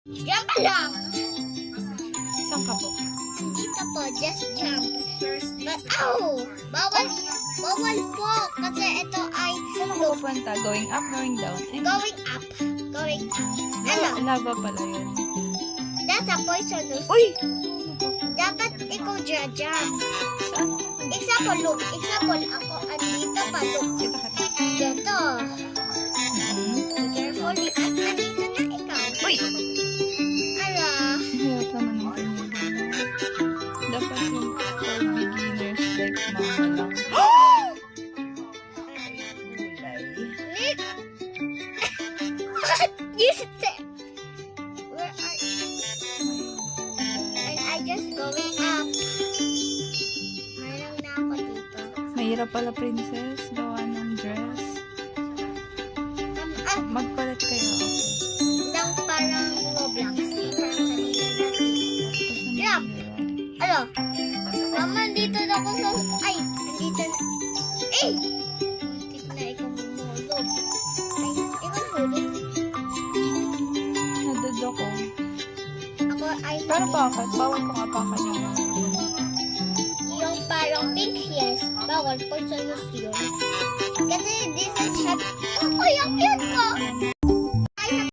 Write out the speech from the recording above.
Jump lang! Saan ka po? Dito po, just jump. But, ow! Bawal po. Kasi ito ay Saan ako pupunta? Going up, going down? Eh, going up. Going up. Ano? lava pala yun. That's a poisonous. Uy! Dapat ikaw jump. Saan? Example, look. Example, ako andito pa, look. Kita ka. Dito. Mm. Be carefully. At andito na ikaw. Uy! Ala. Hirap naman ang ganyan. Dapat yung for beginners like mama lang. Ay, gulay. Nick! What? You step. Where are you? And I just going up. Mayroon na ako dito. Mahirap pala, princess. Gawa ng dress. Magpalit kayo. Nang parang Roblox. Parang kanina natin. Jump! Ano? Mama, dito na ako sa... Ay! Nandito na... Eh! Muntik na ikaw mamulog. Ay, ikaw hulog. Nadod ako. Ako ay... Pero bakit? Bawal kong apakan yung mga Yung parang pink, yes. Bawal, poisonous yun. Kasi this is... Oh, yung cute ko!